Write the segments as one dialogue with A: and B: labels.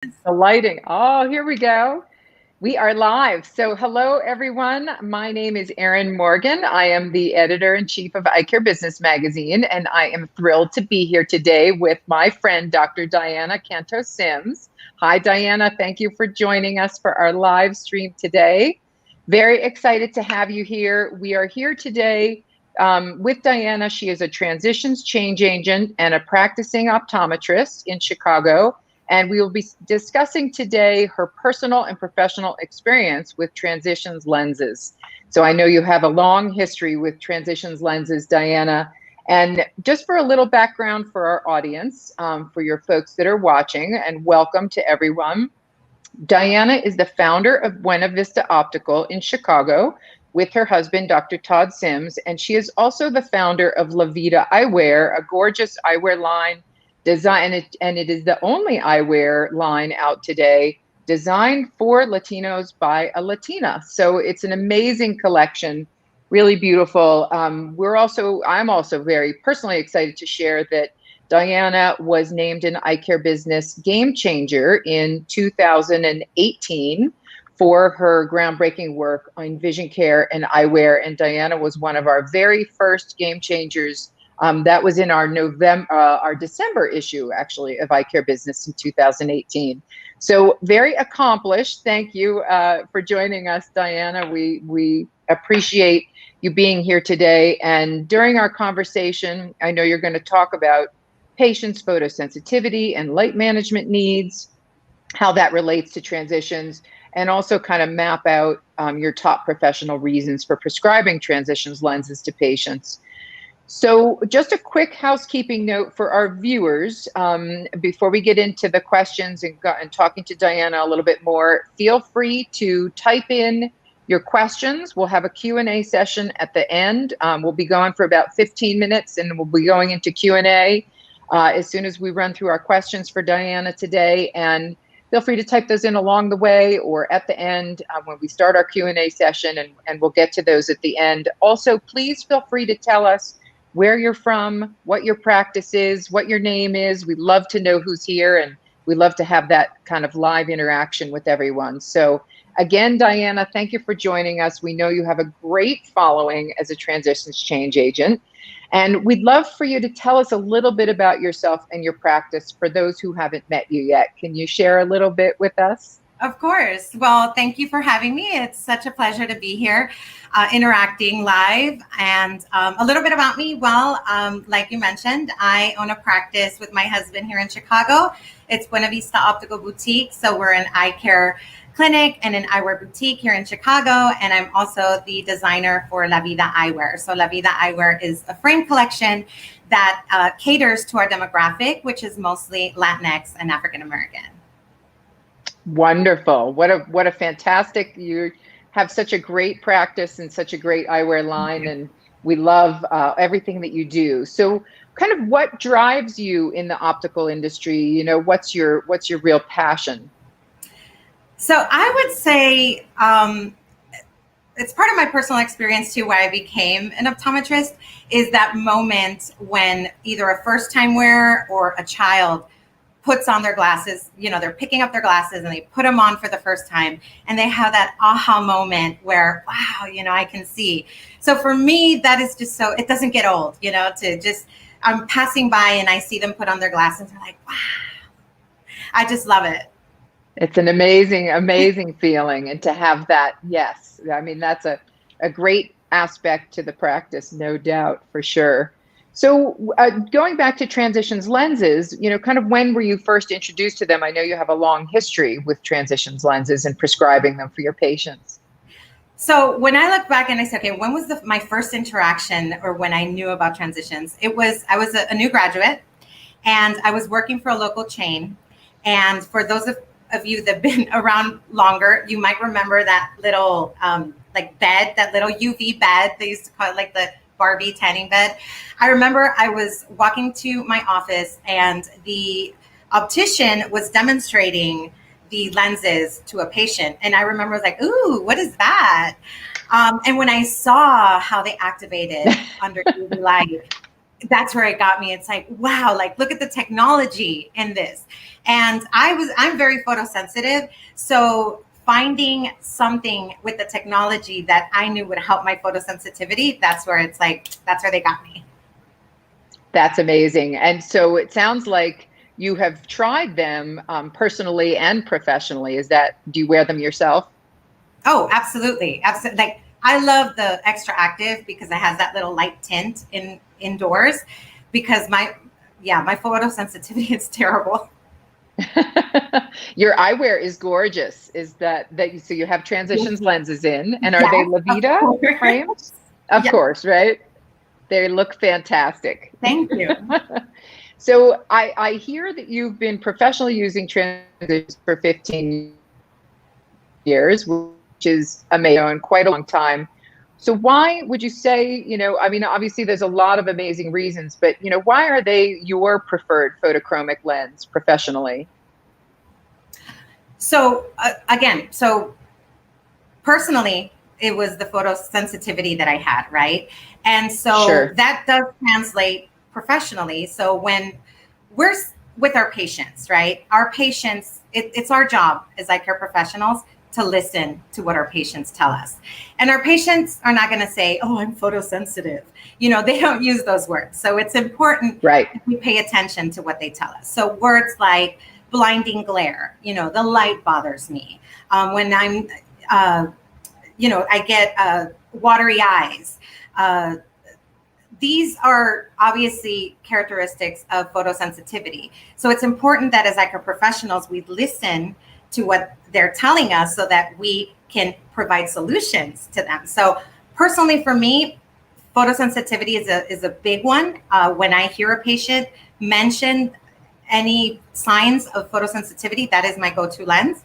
A: The lighting. Oh, here we go. We are live. So, hello, everyone. My name is Erin Morgan. I am the editor-in-chief of Eyecare Business magazine, and I am thrilled to be here today with my friend, Dr. Diana Canto-Sims. Hi, Diana. Thank you for joining us for our live stream today. Very excited to have you here. We are here today with Diana. She is a transitions change agent and a practicing optometrist in Chicago. And we will be discussing today her personal and professional experience with transitions lenses. So I know you have a long history with transitions lenses, Diana. And just for a little background for our audience, for your folks that are watching, and welcome to everyone. Diana is the founder of Buena Vista Optical in Chicago with her husband, Dr. Todd Sims. And she is also the founder of La Vida Eyewear, a gorgeous eyewear line design, and it is the only eyewear line out today designed for Latinos by a Latina. So it's an amazing collection, really beautiful. I'm also very personally excited to share that Diana was named an Eyecare Business Game Changer in 2018 for her groundbreaking work on vision care and eyewear. And Diana was one of our very first game changers. That was in our December issue, actually, of Eyecare Business in 2018. So very accomplished. Thank you for joining us, Diana. We appreciate you being here today. And during our conversation, I know you're going to talk about patients' photosensitivity and light management needs, how that relates to transitions, and also kind of map out your top professional reasons for prescribing transitions lenses to patients. So just a quick housekeeping note for our viewers before we get into the questions and talking to Diana a little bit more. Feel free to type in your questions. We'll have a Q&A session at the end. We'll be going for about 15 minutes and we'll be going into Q&A as soon as we run through our questions for Diana today. And feel free to type those in along the way or at the end when we start our Q&A session, and we'll get to those at the end. Also, please feel free to tell us where you're from, what your practice is, what your name is. We love to know who's here, and we love to have that kind of live interaction with everyone. So again, Diana, thank you for joining us. We know you have a great following as a transitions change agent, and we'd love for you to tell us a little bit about yourself and your practice for those who haven't met you yet. Can you share a little bit with us?
B: Of course. Well, thank you for having me. It's such a pleasure to be here interacting live. And a little bit about me. Well, like you mentioned, I own a practice with my husband here in Chicago. It's Buena Vista Optical Boutique. So we're an eye care clinic and an eyewear boutique here in Chicago. And I'm also the designer for La Vida Eyewear. So La Vida Eyewear is a frame collection that caters to our demographic, which is mostly Latinx and African American.
A: Wonderful. What a fantastic, you have such a great practice and such a great eyewear line, and we love everything that you do. So kind of what drives you in the optical industry? You know, what's your real passion?
B: So I would say it's part of my personal experience too, why I became an optometrist, is that moment when either a first time wearer or a child puts on their glasses, you know, they're picking up their glasses and they put them on for the first time and they have that aha moment where, wow, you know, I can see. So for me, that is just so, it doesn't get old, you know, to just, I'm passing by and I see them put on their glasses and I'm like, wow, I just love it.
A: It's an amazing, amazing feeling. And to have that, yes, I mean, that's a great aspect to the practice, no doubt, for sure. So going back to transitions lenses, you know, kind of when were you first introduced to them? I know you have a long history with transitions lenses and prescribing them for your patients.
B: So when I look back and I say, okay, when was my first interaction or when I knew about transitions? I was a new graduate and I was working for a local chain. And for those of you that have been around longer, you might remember that little like bed, that little UV bed. They used to call it like the Barbie tanning bed. I remember I was walking to my office and the optician was demonstrating the lenses to a patient. And I remember I was like, ooh, what is that? And when I saw how they activated under UV light, that's where it got me. It's like, wow, like look at the technology in this. And I'm very photosensitive. So finding something with the technology that I knew would help my photosensitivity, that's where it's like, that's where they got me.
A: That's amazing. And so it sounds like you have tried them personally and professionally. Do you wear them yourself?
B: Oh, absolutely. Absolutely. Like I love the extra active because it has that little light tint indoors because my photosensitivity is terrible.
A: Your eyewear is gorgeous. Is that so you have transitions lenses in, and are they
B: Yes, of
A: Levita
B: course.
A: frames? Of
B: Yes,
A: course, right? They look fantastic.
B: thank you.
A: So I hear that you've been professionally using transitions for 15 years, which is amazing and quite a long time. So why would you say, I mean, obviously there's a lot of amazing reasons, but why are they your preferred photochromic lens professionally?
B: So again, so personally, it was the photosensitivity that I had, right? And so
A: Sure.
B: that does translate professionally. So when we're with our patients, right? Our patients, it's our job as eye care professionals to listen to what our patients tell us. And our patients are not going to say, oh, I'm photosensitive. They don't use those words. So it's important
A: Right.
B: that we pay attention to what they tell us. So words like blinding glare, the light bothers me. When I get watery eyes. These are obviously characteristics of photosensitivity. So it's important that as eye care professionals, we listen to what they're telling us so that we can provide solutions to them. So personally for me, photosensitivity is a big one. When I hear a patient mention any signs of photosensitivity, that is my go-to lens.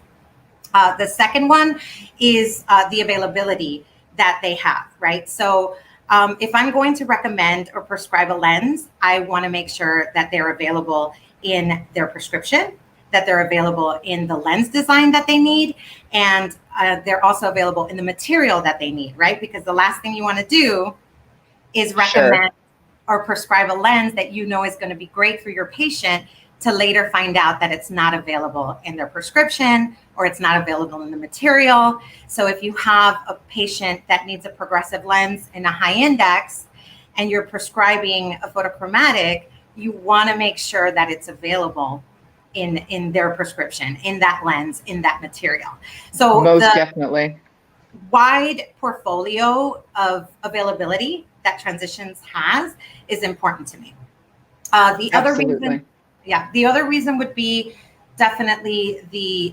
B: The second one is the availability that they have, right? So if I'm going to recommend or prescribe a lens, I want to make sure that they're available in their prescription, that they're available in the lens design that they need, and they're also available in the material that they need, right? Because the last thing you want to do is
A: Sure.
B: recommend or prescribe a lens that is going to be great for your patient to later find out that it's not available in their prescription or it's not available in the material. So if you have a patient that needs a progressive lens in a high index and you're prescribing a photochromatic, you want to make sure that it's available in their prescription, in that lens, in that material. So
A: Most
B: the
A: definitely.
B: wide portfolio of availability that Transitions has is important to me. The other reason,
A: Absolutely.
B: the other reason would be definitely the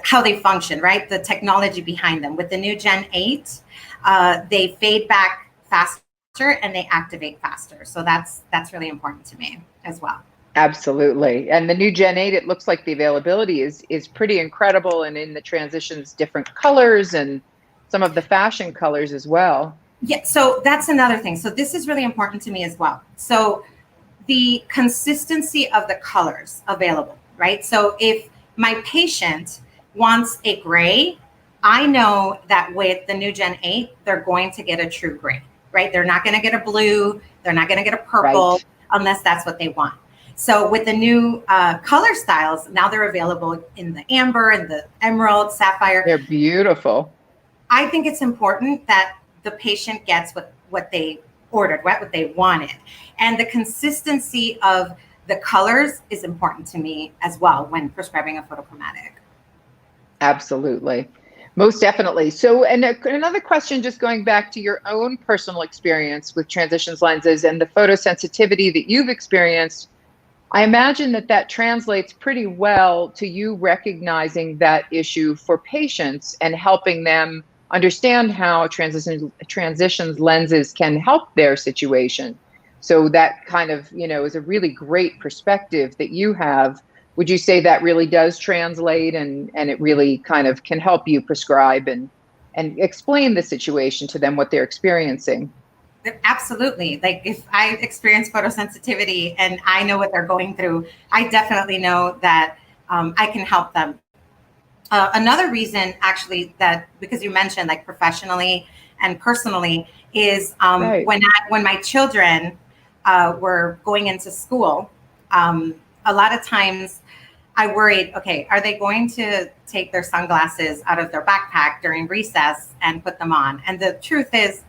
B: how they function, right? The technology behind them. With the new Gen 8, they fade back faster and they activate faster. So that's really important to me as well.
A: Absolutely. And the new Gen 8, it looks like the availability is pretty incredible, and in the transitions, different colors and some of the fashion colors as well.
B: Yeah, so that's another thing. So this is really important to me as well. So the consistency of the colors available, right? So if my patient wants a gray, I know that with the new Gen 8, they're going to get a true gray, right? They're not going to get a blue, they're not going to get a purple
A: Right.
B: unless that's what they want. So with the new color styles, now they're available in the amber and the emerald, sapphire.
A: They're beautiful.
B: I think it's important that the patient gets what they ordered, what they wanted. And the consistency of the colors is important to me as well when prescribing a photochromatic.
A: Absolutely. Most definitely. So, and another question, just going back to your own personal experience with transitions lenses and the photosensitivity that you've experienced, I imagine that translates pretty well to you recognizing that issue for patients and helping them understand how transitions lenses can help their situation. So that kind of, is a really great perspective that you have. Would you say that really does translate, and it really kind of can help you prescribe and explain the situation to them, what they're experiencing?
B: Absolutely. Like if I experience photosensitivity and I know what they're going through, I definitely know that I can help them. Another reason, actually, that because you mentioned like professionally and personally is
A: Right.
B: when my children were going into school, a lot of times I worried, okay, are they going to take their sunglasses out of their backpack during recess and put them on? And the truth is,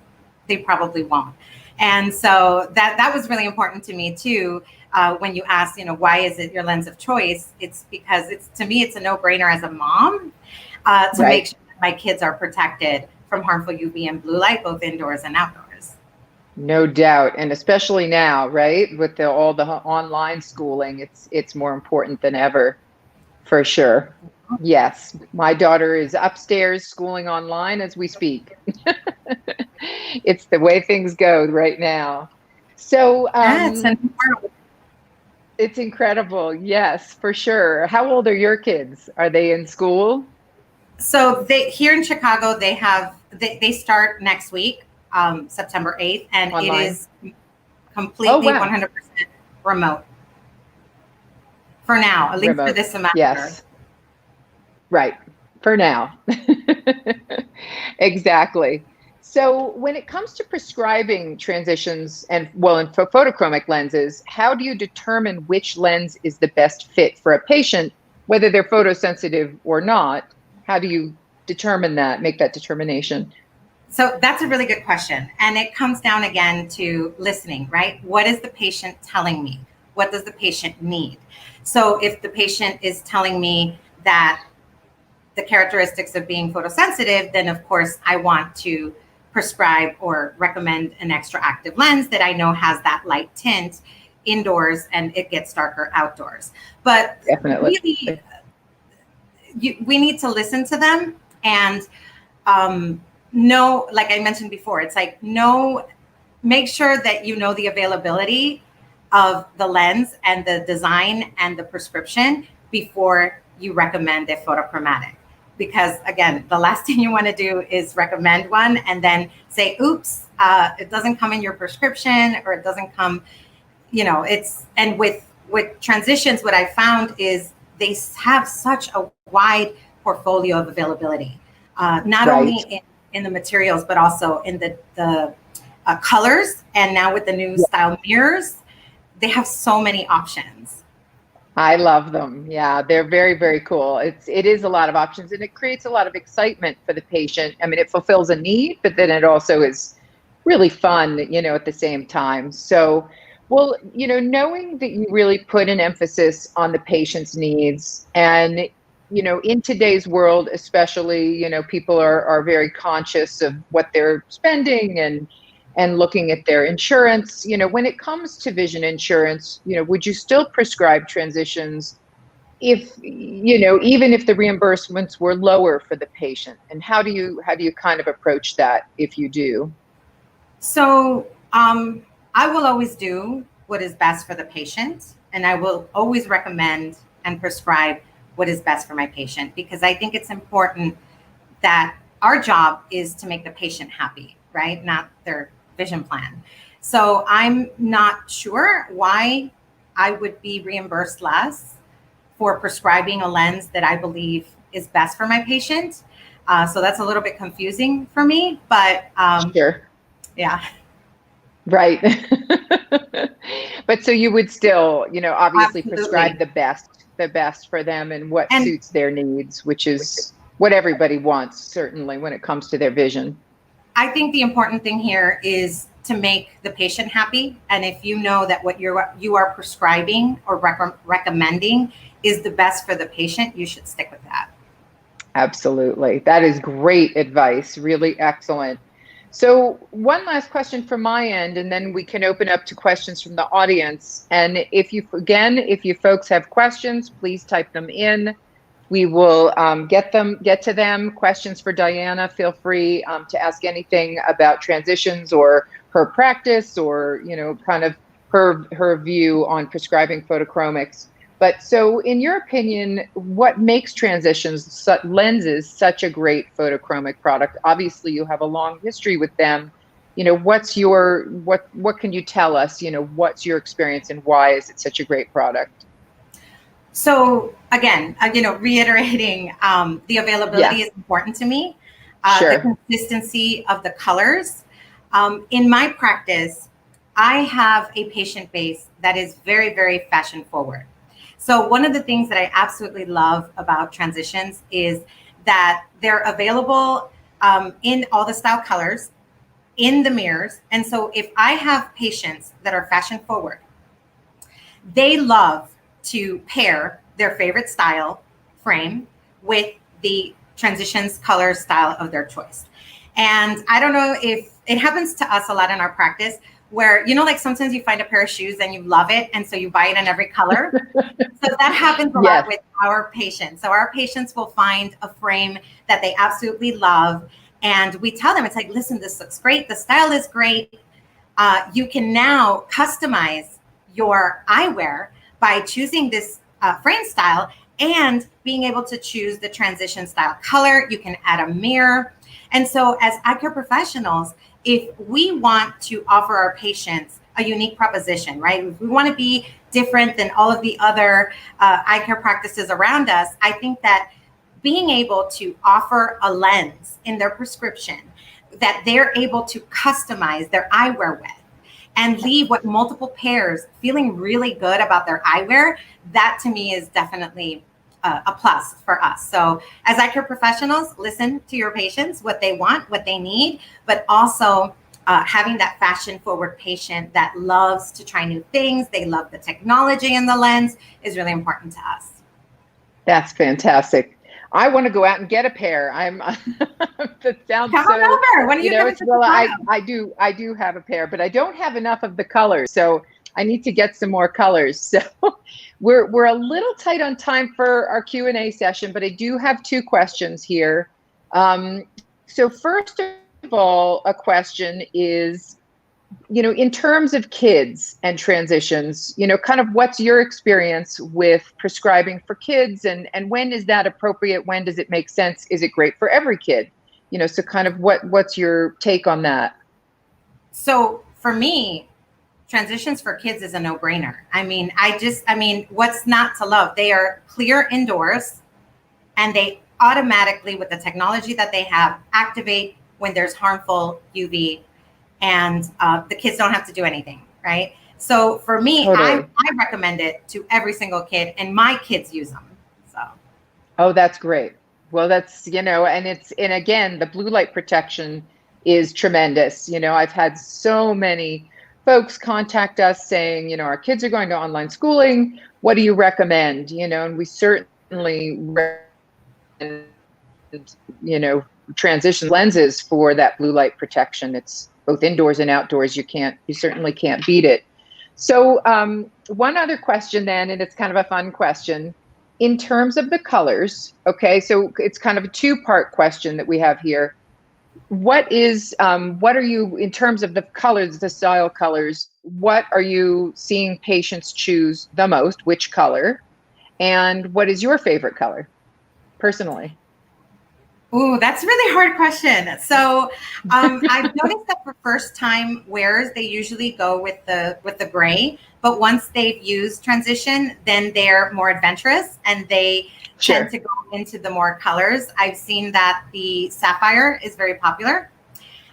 B: they probably won't. And so that was really important to me too. When you ask, why is it your lens of choice? It's because to me, it's a no-brainer as a mom to
A: Right.
B: make sure that my kids are protected from harmful UV and blue light, both indoors and outdoors.
A: No doubt, and especially now, right, with all the online schooling, it's more important than ever, for sure. Yes, my daughter is upstairs schooling online as we speak. It's the way things go right now. So
B: Yeah, it's important.
A: it's incredible. Yes, for sure. How old are your kids? Are they in school?
B: So they here in Chicago, they start next week, September 8th, and it
A: Online?
B: is
A: Oh,
B: completely
A: wow.
B: 100% remote for now, at least for
A: Remote.
B: this semester.
A: Yes. Right. For now. Exactly. So when it comes to prescribing transitions and well, and for photochromic lenses, how do you determine which lens is the best fit for a patient, whether they're photosensitive or not? How do you determine that, make that determination?
B: So that's a really good question. And it comes down again to listening, right? What is the patient telling me? What does the patient need? So if the patient is telling me that the characteristics of being photosensitive, then of course I want to prescribe or recommend an extra active lens that I know has that light tint indoors and it gets darker outdoors. But
A: Definitely.
B: really, we need to listen to them and know, like I mentioned before, it's like make sure that you know the availability of the lens and the design and the prescription before you recommend a photochromatic. Because again, the last thing you want to do is recommend one and then say, oops, it doesn't come in your prescription or it doesn't come, and with transitions, what I found is they have such a wide portfolio of availability, not only
A: Right.
B: in the materials, but also in the colors. And now with the new style mirrors, they have so many options.
A: I love them. Yeah, they're very, very cool. It is a lot of options and it creates a lot of excitement for the patient. I mean, it fulfills a need, but then it also is really fun, at the same time. So, well, knowing that you really put an emphasis on the patient's needs and in today's world, especially, people are very conscious of what they're spending and looking at their insurance. When it comes to vision insurance, would you still prescribe transitions if, even if the reimbursements were lower for the patient? And how do you kind of approach that if you do?
B: So I will always do what is best for the patient, and I will always recommend and prescribe what is best for my patient because I think it's important that our job is to make the patient happy, right? Not their vision plan. So I'm not sure why I would be reimbursed less for prescribing a lens that I believe is best for my patient. So that's a little bit confusing for me, but
A: Sure.
B: yeah,
A: Right. But so you would still, obviously prescribe
B: absolutely.
A: the best for them and what
B: And
A: suits their needs, which is what everybody wants, certainly when it comes to their vision.
B: I think the important thing here is to make the patient happy. And if you know that what you are prescribing or recommending is the best for the patient, you should stick with that.
A: Absolutely. That is great advice. Really excellent. So, one last question from my end, and then we can open up to questions from the audience. And if you folks have questions, please type them in. We will get to them. Questions for Diana, feel free to ask anything about transitions or her practice or, kind of her view on prescribing photochromics. But so in your opinion, what makes lenses such a great photochromic product? Obviously, you have a long history with them. What can you tell us? What's your experience and why is it such a great product?
B: So again, reiterating, the availability
A: Yeah.
B: is important to me. the
A: Sure.
B: consistency of the colors. In my practice, I have a patient base that is very, very fashion forward. So one of the things that I absolutely love about transitions is that they're available in all the style colors, in the mirrors. And so if I have patients that are fashion forward, they love to pair their favorite style frame with the transitions color style of their choice. And I don't know if it happens to us a lot in our practice where, you know, like sometimes you find a pair of shoes and you love it. And so you buy it in every color. So that happens a
A: Yes.
B: lot with our patients. So our patients will find a frame that they absolutely love. And we tell them, it's like, listen, this looks great. The style is great. You can now customize your eyewear by choosing this frame style and being able to choose the transition style color. You can add a mirror. And so as eye care professionals, if we want to offer our patients a unique proposition, right? If we want to be different than all of the other eye care practices around us, I think that being able to offer a lens in their prescription that they're able to customize their eyewear with and leave with multiple pairs feeling really good about their eyewear, that to me is definitely a plus for us. So as eye care professionals, listen to your patients, what they want, what they need, but also having that fashion forward patient that loves to try new things, they love the technology in the lens is really important to us.
A: That's fantastic. I want to go out and get a pair. I'm that sounds
B: Come on
A: so,
B: over. When are you coming
A: it's
B: to
A: well,
B: Chicago?
A: I do have a pair, but I don't have enough of the colors. So I need to get some more colors. So we're a little tight on time for our Q&A session, but I do have two questions here. So first of all, a question is, in terms of kids and transitions, kind of what's your experience with prescribing for kids, and when is that appropriate? When does it make sense? Is it great for every kid? So kind of what's your take on that?
B: So for me, transitions for kids is a no-brainer. I mean, what's not to love? They are clear indoors and they automatically, with the technology that they have, activate when there's harmful UV and the kids don't have to do anything, right? So for me, I
A: Totally.
B: recommend it to every single kid and my kids use them. So
A: Oh, that's great. Well, that's, and again, the blue light protection is tremendous. I've had so many folks contact us saying, our kids are going to online schooling. What do you recommend? And we certainly recommend, transition lenses for that blue light protection. It's both indoors and outdoors. You certainly can't beat it. So one other question then, and it's kind of a fun question. In terms of the colors, okay, so it's kind of a two-part question that we have here. What are you, in terms of the colors, the style colors, what are you seeing patients choose the most? Which color? And what is your favorite color, personally?
B: ooh, that's a really hard question. So I've noticed that for first time wearers, they usually go with the gray, but once they've used transition, then they're more adventurous and they tend
A: Sure.
B: to go into the more colors. I've seen that the sapphire is very popular.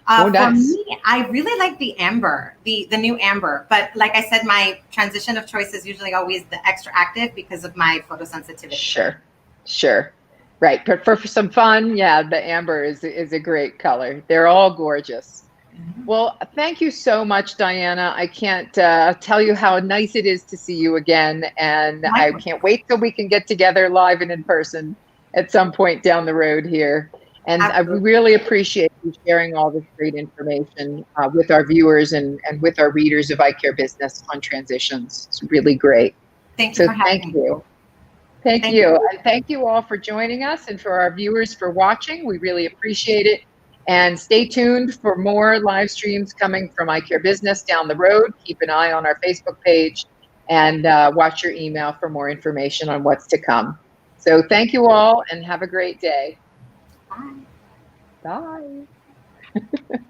A: Oh,
B: For
A: nice.
B: me, I really like the amber, the new amber. But like I said, my transition of choice is usually always the extra active because of my photosensitivity.
A: Sure. Sure. Right. But for some fun, yeah, the amber is a great color. They're all gorgeous. Well, thank you so much, Diana. I can't tell you how nice it is to see you again. And I
B: Likewise.
A: can't wait till we can get together live and in person at some point down the road here. And I
B: Absolutely.
A: really appreciate you sharing all this great information with our viewers and with our readers of Eyecare Business on transitions. It's really great.
B: Thank you
A: So
B: for having
A: thank
B: me.
A: you. Thank
B: Thank you.
A: you. And thank you all for joining us and for our viewers for watching. We really appreciate it. And stay tuned for more live streams coming from Eyecare Business down the road. Keep an eye on our Facebook page and watch your email for more information on what's to come. So thank you all and have a great day.
B: Bye.
A: Bye.